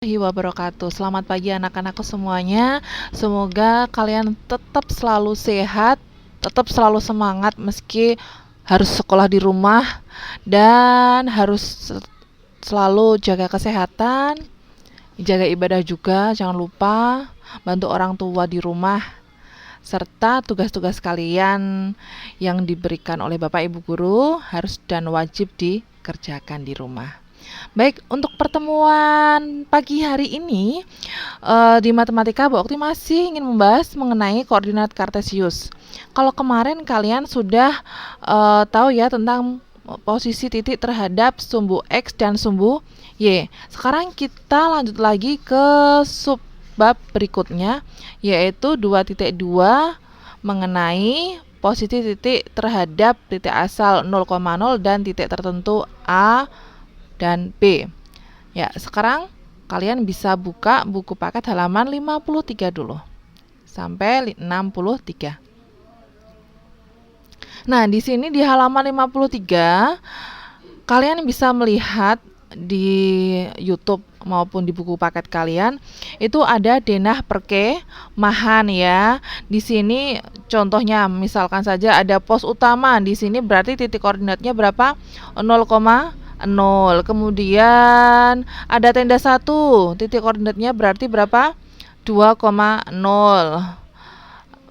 Wabarakatuh. Selamat pagi anak-anakku semuanya. Semoga kalian tetap selalu sehat, tetap selalu semangat meski harus sekolah di rumah dan harus selalu jaga kesehatan, jaga ibadah juga, jangan lupa bantu orang tua di rumah serta tugas-tugas kalian yang diberikan oleh Bapak Ibu guru harus dan wajib dikerjakan di rumah. Baik, untuk pertemuan pagi hari ini di matematika Bu Okti masih ingin membahas mengenai koordinat kartesius. Kalau kemarin kalian sudah tahu ya tentang posisi titik terhadap sumbu X dan sumbu Y. Sekarang kita lanjut lagi ke subbab berikutnya, yaitu 2.2 mengenai posisi titik terhadap titik asal 0,0 dan titik tertentu A dan B. Ya, sekarang kalian bisa buka buku paket halaman 53 dulu sampai 63. Nah, di sini di halaman 53 kalian bisa melihat di YouTube maupun di buku paket kalian itu ada denah perkemahan ya. Di sini contohnya misalkan saja ada pos utama, di sini berarti titik koordinatnya berapa? 0,0. Kemudian ada tenda 1, titik koordinatnya berarti berapa? 2,0.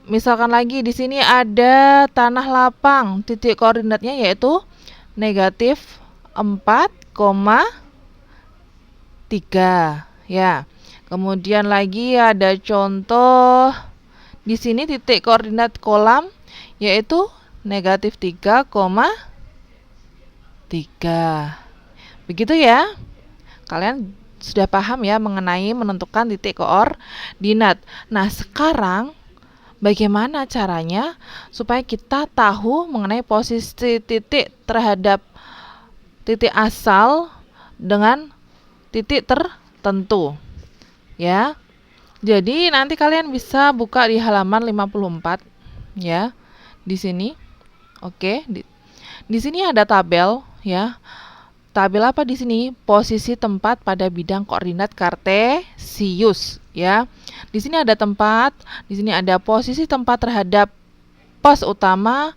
Misalkan lagi di sini ada tanah lapang, titik koordinatnya yaitu negatif 4,3 ya. Kemudian lagi ada contoh di sini titik koordinat kolam yaitu negatif 3,3. Begitu ya. Kalian sudah paham ya mengenai menentukan titik koordinat. Nah, sekarang bagaimana caranya supaya kita tahu mengenai posisi titik terhadap titik asal dengan titik tertentu ya. Jadi nanti kalian bisa buka di halaman 54 ya. Di sini. Oke, di sini ada tabel ya. Tabel apa di sini? Posisi tempat pada bidang koordinat kartesius ya. Di sini ada tempat, di sini ada posisi tempat terhadap pos utama,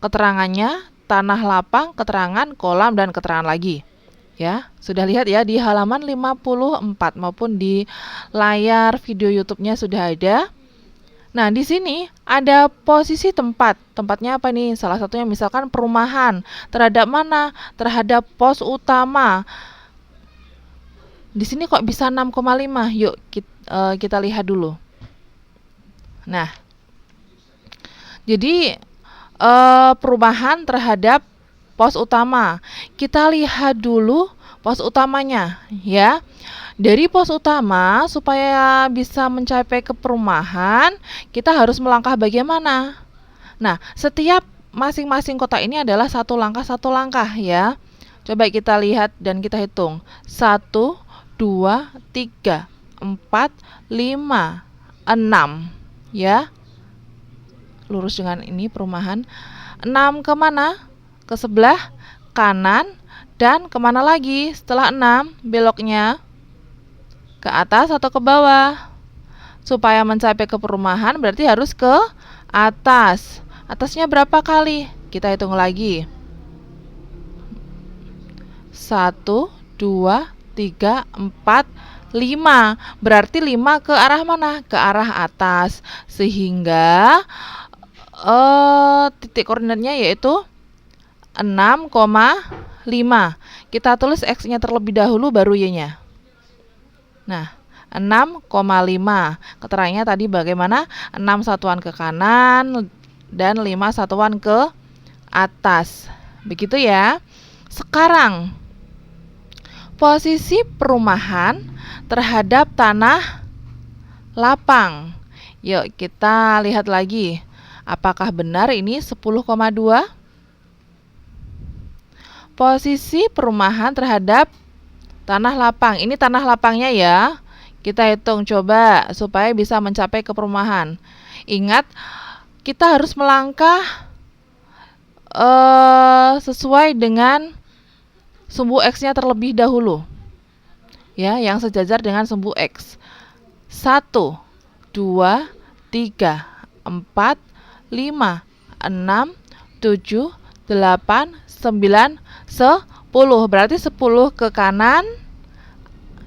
keterangannya, tanah lapang, keterangan, kolam dan keterangan lagi. Ya, sudah lihat ya di halaman 54 maupun di layar video YouTube-nya sudah ada. Nah, di sini ada posisi tempat. Tempatnya apa nih? Salah satunya misalkan perumahan. Terhadap mana? Terhadap pos utama. Di sini kok bisa 6,5? Yuk kita lihat dulu. Nah, jadi perumahan terhadap pos utama. Kita lihat dulu pos utamanya ya. Dari pos utama supaya bisa mencapai ke perumahan, kita harus melangkah bagaimana? Nah, setiap masing-masing kota ini adalah satu langkah ya. Coba kita lihat dan kita hitung. 1, 2, 3, 4, 5, 6 ya. Lurus dengan ini perumahan. 6 kemana? Ke sebelah kanan dan kemana lagi? Setelah 6 beloknya ke atas atau ke bawah? Supaya mencapai ke perumahan berarti harus ke atas. Atasnya berapa kali? Kita hitung lagi. 1, 2, 3, 4, 5. Berarti 5 ke arah mana? Ke arah atas. Sehingga titik koordinatnya yaitu 6,5. Kita tulis X-nya terlebih dahulu baru Y-nya. Nah, 6,5. Keterangannya tadi bagaimana? 6 satuan ke kanan dan 5 satuan ke atas. Begitu ya. Sekarang, posisi perumahan terhadap tanah lapang. Yuk, kita lihat lagi. Apakah benar ini 10,2? Posisi perumahan terhadap tanah lapang. Ini tanah lapangnya ya. Kita hitung coba supaya bisa mencapai ke perumahan. Ingat, kita harus melangkah sesuai dengan sumbu X-nya terlebih dahulu. ya, yang sejajar dengan sumbu X. 1, 2, 3, 4, 5, 6, 7, 8, 9, 10. Berarti 10 ke kanan,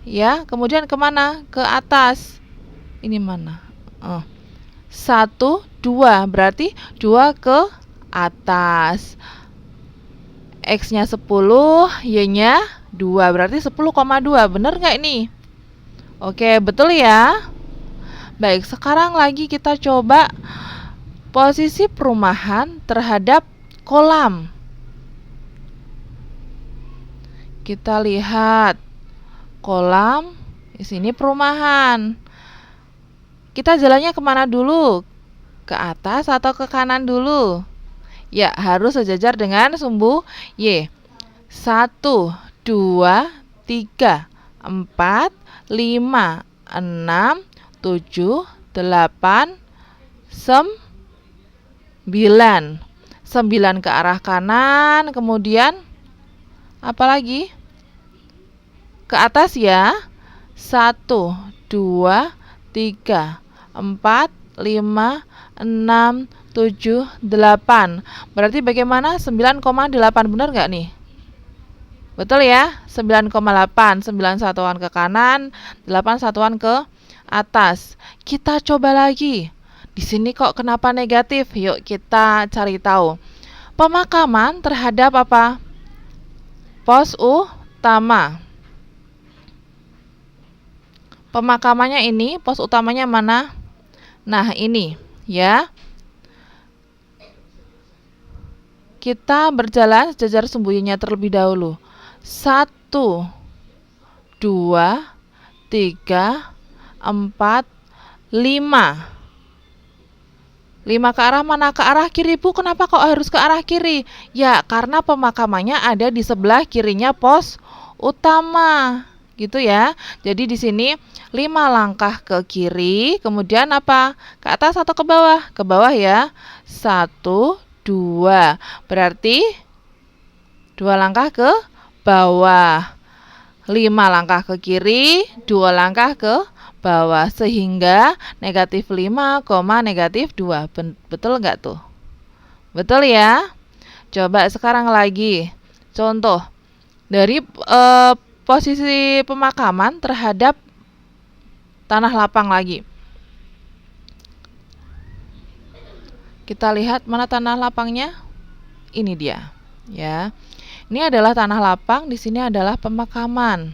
ya, kemudian kemana? Ke atas. Ini mana? 1, 2, berarti 2 ke atas. X-nya 10, Y-nya 2, berarti 10,2. Bener nggak ini? Oke, betul ya. Baik, sekarang lagi kita coba posisi perumahan terhadap kolam. Kita lihat kolam, di sini perumahan. Kita jalannya kemana dulu? Ke atas atau ke kanan dulu? Ya, harus sejajar dengan sumbu Y. 1, 2, 3, 4, 5, 6, 7, 8, 9. 9 ke arah kanan, kemudian apa lagi? Ke atas ya. 1, 2, 3, 4, 5, 6, 7, 8. Berarti bagaimana? 9,8. Benar nggak nih? Betul ya? 9,8. 9 satuan ke kanan, 8 satuan ke atas. Kita coba lagi. Di sini kok kenapa negatif? Yuk kita cari tahu. Pemakaman terhadap apa? Pos utama. Pemakamannya ini, pos utamanya mana? Nah, ini ya. Kita berjalan sejajar sumbu Y-nya terlebih dahulu. 1, 2, 3, 4, 5. 5 ke arah mana? Ke arah kiri, Bu. Kenapa kok harus ke arah kiri? Ya, karena pemakamannya ada di sebelah kirinya pos utama. Gitu ya. Jadi di sini 5 langkah ke kiri, kemudian apa? Ke atas atau ke bawah? Ke bawah ya. 1, 2. Berarti 2 langkah ke bawah. 5 langkah ke kiri, 2 langkah ke bawah, sehingga negatif 5, negatif 2. Betul nggak tuh? Betul ya? Coba sekarang lagi contoh dari posisi pemakaman terhadap tanah lapang lagi. Kita lihat mana tanah lapangnya. Ini dia, ya. Ini adalah tanah lapang, di sini adalah pemakaman.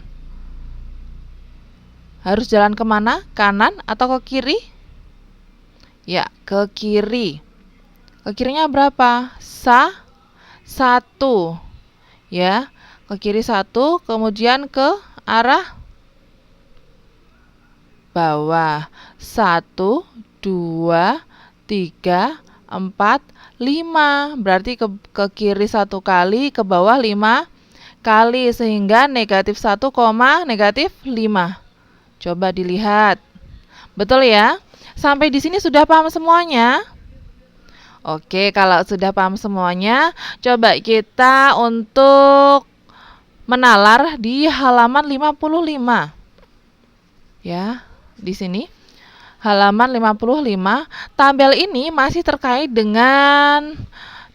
Harus jalan kemana? Kanan atau ke kiri? Ya, ke kiri. Ke kirinya berapa? 1. Ya, ke kiri 1, kemudian ke arah bawah. 1, 2, 3, 4, 5. Berarti ke kiri 1 kali, ke bawah 5 kali, sehingga negatif 1, negatif 5. Coba dilihat. Betul ya? Sampai di sini sudah paham semuanya? Oke, kalau sudah paham semuanya, coba kita untuk menalar di halaman 55. Ya, di sini halaman 55. Tabel ini masih terkait dengan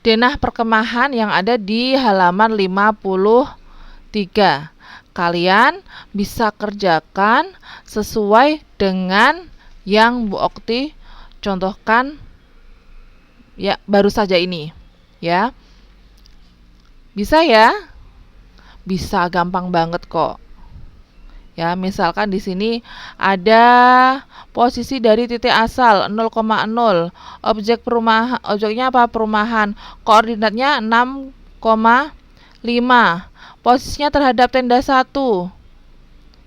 denah perkemahan yang ada di halaman 53. Kalian bisa kerjakan sesuai dengan yang Bu Okti contohkan ya baru saja ini, ya. Bisa ya? Bisa, gampang banget kok. Ya, misalkan di sini ada posisi dari titik asal 0,0. Objeknya apa? Perumahan. Koordinatnya 6,5. Posisinya terhadap tenda 1,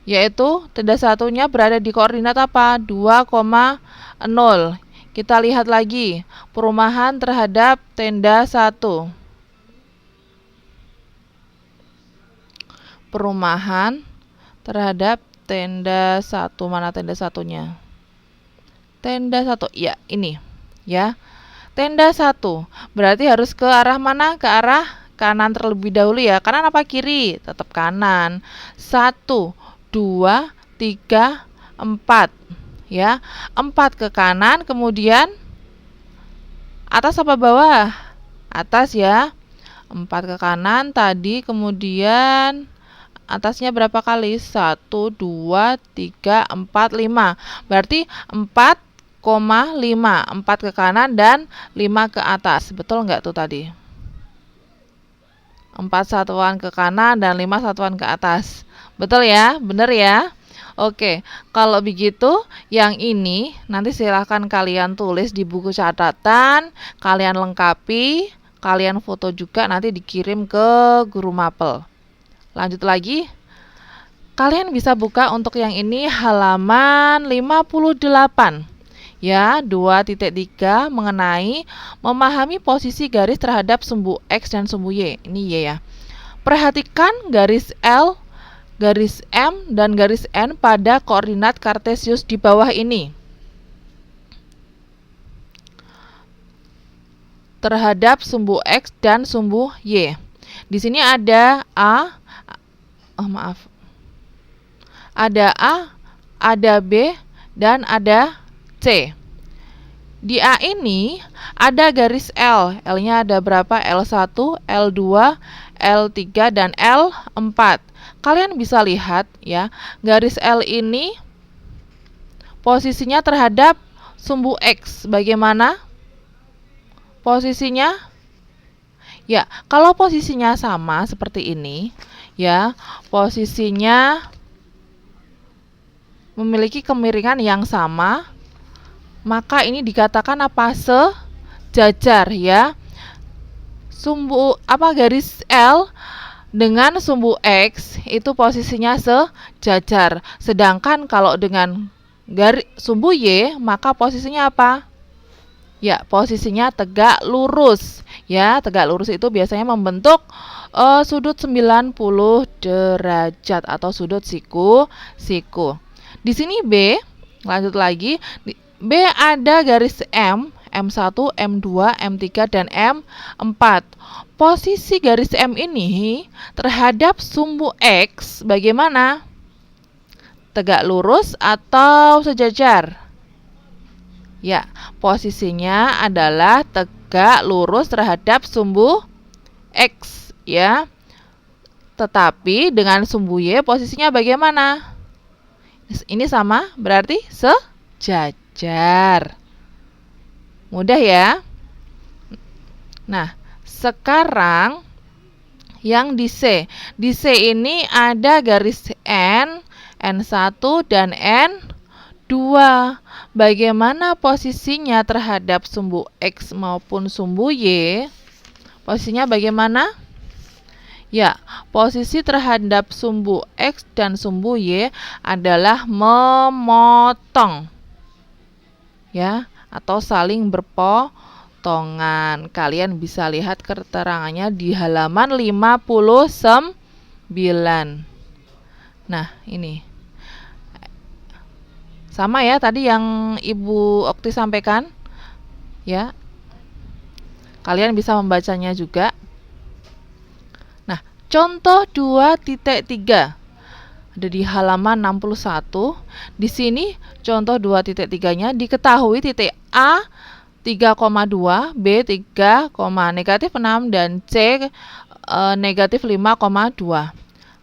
yaitu tenda satunya berada di koordinat apa? 2,0. Kita lihat lagi perumahan terhadap tenda 1. Perumahan terhadap tenda 1. Mana tenda satunya? Tenda 1. Ya, ini. Ya. Tenda 1. Berarti harus ke arah mana? Ke arah kanan terlebih dahulu ya. Kanan apa kiri? Tetap kanan. 1, 2, 3, 4. Ya, 4 ke kanan, kemudian atas apa bawah? Atas ya. 4 ke kanan tadi, kemudian atasnya berapa kali? 1, 2, 3, 4, 5. Berarti 4,5. 4 ke kanan dan 5 ke atas. Betul nggak tuh tadi? 4 satuan ke kanan dan 5 satuan ke atas. Betul ya? Bener ya? Oke, kalau begitu yang ini nanti silahkan kalian tulis di buku catatan, kalian lengkapi, kalian foto juga, nanti dikirim ke guru mapel. Lanjut lagi, kalian bisa buka untuk yang ini halaman 58. Ya, 2.3 mengenai memahami posisi garis terhadap sumbu X dan sumbu Y. Ini Y ya. Perhatikan garis L, garis M, dan garis N pada koordinat kartesius di bawah ini. Terhadap sumbu X dan sumbu Y. Di sini ada ada A, ada B, dan ada C. Di A ini ada garis L. L-nya ada berapa? L1, L2, L3, dan L4. Kalian bisa lihat ya, garis L ini posisinya terhadap sumbu X. Bagaimana posisinya? Ya, kalau posisinya sama seperti ini, ya, posisinya memiliki kemiringan yang sama, maka ini dikatakan apa? Sejajar ya. Sumbu garis L dengan sumbu X itu posisinya sejajar. Sedangkan kalau dengan sumbu Y, maka posisinya apa? Ya, posisinya tegak lurus. Ya, tegak lurus itu biasanya membentuk sudut 90 derajat atau sudut siku. Di sini B, lanjut lagi. B ada garis M, M1, M2, M3, dan M4. Posisi garis M ini terhadap sumbu X bagaimana? Tegak lurus atau sejajar? Ya, posisinya adalah tegak lurus terhadap sumbu X ya. Tetapi dengan sumbu Y posisinya bagaimana? Ini sama, berarti sejajar. Mudah ya. Nah, sekarang yang di C. Di C ini ada garis N, N1, dan N2. Bagaimana posisinya terhadap sumbu X maupun sumbu Y? Posisinya bagaimana? Ya, posisi terhadap sumbu X dan sumbu Y adalah memotong. Ya, atau saling berpotongan. Kalian bisa lihat keterangannya di halaman 59. Nah, ini. Sama ya tadi yang Ibu Okti sampaikan. Ya. Kalian bisa membacanya juga. Contoh 2.3 ada di halaman 61. Di sini contoh 2.3-nya diketahui titik A 3,2, B 3, negatif 6, dan C negatif 5,2.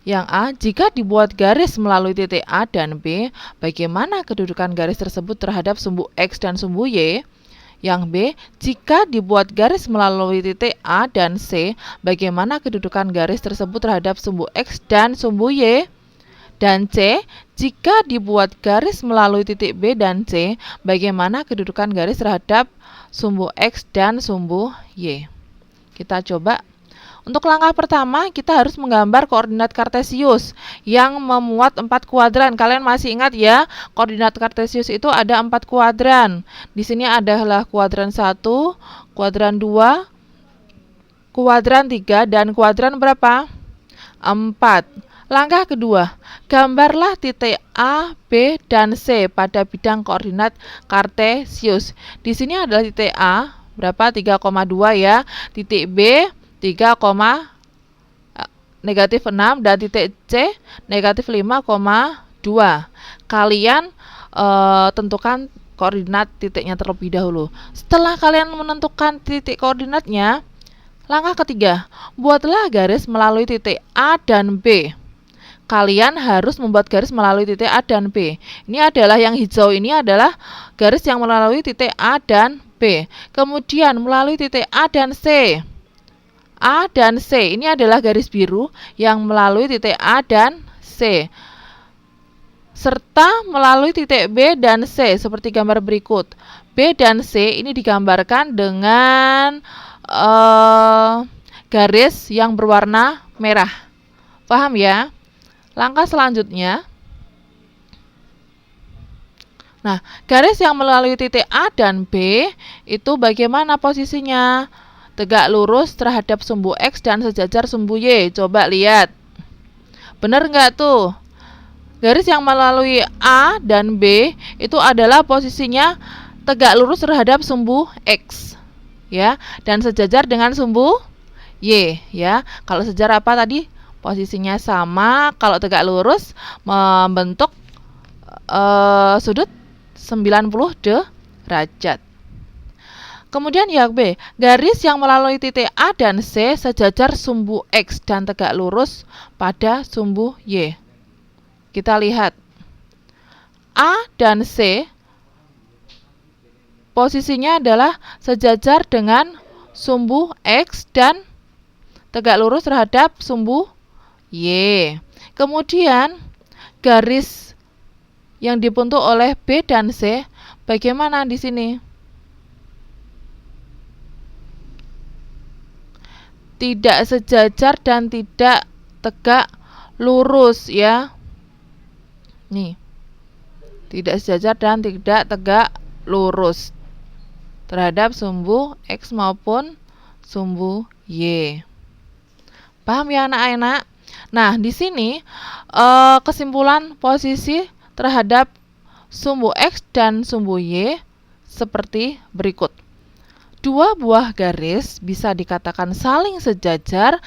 Yang A, jika dibuat garis melalui titik A dan B, bagaimana kedudukan garis tersebut terhadap sumbu X dan sumbu Y? Yang B, jika dibuat garis melalui titik A dan C, bagaimana kedudukan garis tersebut terhadap sumbu X dan sumbu Y? Dan C, jika dibuat garis melalui titik B dan C, bagaimana kedudukan garis terhadap sumbu X dan sumbu Y? Kita coba. Untuk langkah pertama, kita harus menggambar koordinat kartesius yang memuat 4 kuadran. Kalian masih ingat ya, koordinat kartesius itu ada 4 kuadran. Di sini adalah kuadran 1, kuadran 2, kuadran 3, dan kuadran berapa? 4. Langkah kedua, gambarlah titik A, B, dan C pada bidang koordinat kartesius. Di sini adalah titik A, berapa? 3,2 ya. Titik B, negatif 6 dan titik C negatif 5,2. Kalian tentukan koordinat titiknya terlebih dahulu. Setelah kalian menentukan titik koordinatnya, langkah ketiga, buatlah garis melalui titik A dan B. Kalian harus membuat garis melalui titik A dan B. Ini adalah yang hijau, ini adalah garis yang melalui titik A dan B. Kemudian melalui titik A dan C. A dan C, ini adalah garis biru yang melalui titik A dan C. Serta melalui titik B dan C seperti gambar berikut. B dan C ini digambarkan dengan garis yang berwarna merah. Paham ya? Langkah selanjutnya, nah, garis yang melalui titik A dan B itu bagaimana posisinya? Tegak lurus terhadap sumbu X dan sejajar sumbu Y. Coba lihat. Benar nggak tuh? Garis yang melalui A dan B itu adalah posisinya tegak lurus terhadap sumbu X, ya, dan sejajar dengan sumbu Y, ya. Kalau sejajar apa tadi? Posisinya sama. Kalau tegak lurus membentuk sudut 90 derajat. Kemudian yang B, garis yang melalui titik A dan C sejajar sumbu X dan tegak lurus pada sumbu Y. Kita lihat. A dan C posisinya adalah sejajar dengan sumbu X dan tegak lurus terhadap sumbu Y. Kemudian garis yang dibentuk oleh B dan C bagaimana di sini? Tidak sejajar dan tidak tegak lurus, ya. Nih. Tidak sejajar dan tidak tegak lurus terhadap sumbu X maupun sumbu Y. Paham ya anak-anak? Nah, di sini kesimpulan posisi terhadap sumbu X dan sumbu Y seperti berikut. Dua buah garis bisa dikatakan saling sejajar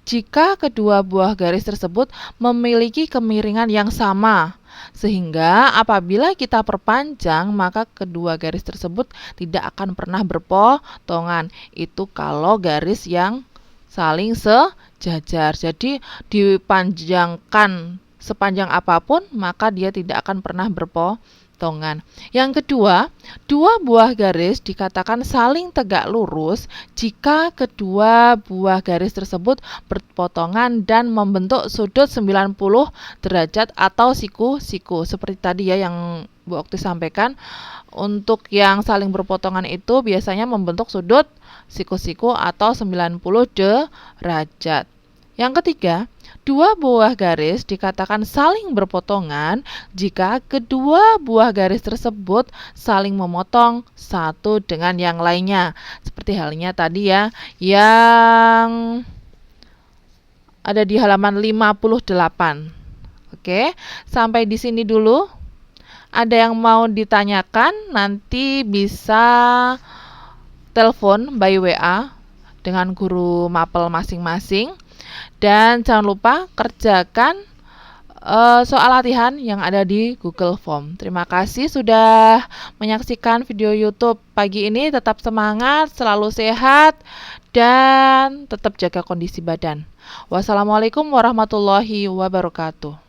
jika kedua buah garis tersebut memiliki kemiringan yang sama. Sehingga apabila kita perpanjang, maka kedua garis tersebut tidak akan pernah berpotongan. Itu kalau garis yang saling sejajar. Jadi dipanjangkan sepanjang apapun, maka dia tidak akan pernah berpotongan. Yang kedua, dua buah garis dikatakan saling tegak lurus jika kedua buah garis tersebut berpotongan dan membentuk sudut 90 derajat atau siku-siku. Seperti tadi ya yang Bu Okti sampaikan, untuk yang saling berpotongan itu biasanya membentuk sudut siku-siku atau 90 derajat. Yang ketiga, dua buah garis dikatakan saling berpotongan jika kedua buah garis tersebut saling memotong satu dengan yang lainnya. Seperti halnya tadi ya, yang ada di halaman 58. Oke, sampai di sini dulu. Ada yang mau ditanyakan, nanti bisa telepon by WA dengan guru mapel masing-masing. Dan jangan lupa kerjakan soal latihan yang ada di Google Form. Terima kasih sudah menyaksikan video YouTube pagi ini. Tetap semangat, selalu sehat, dan tetap jaga kondisi badan. Wassalamualaikum warahmatullahi wabarakatuh.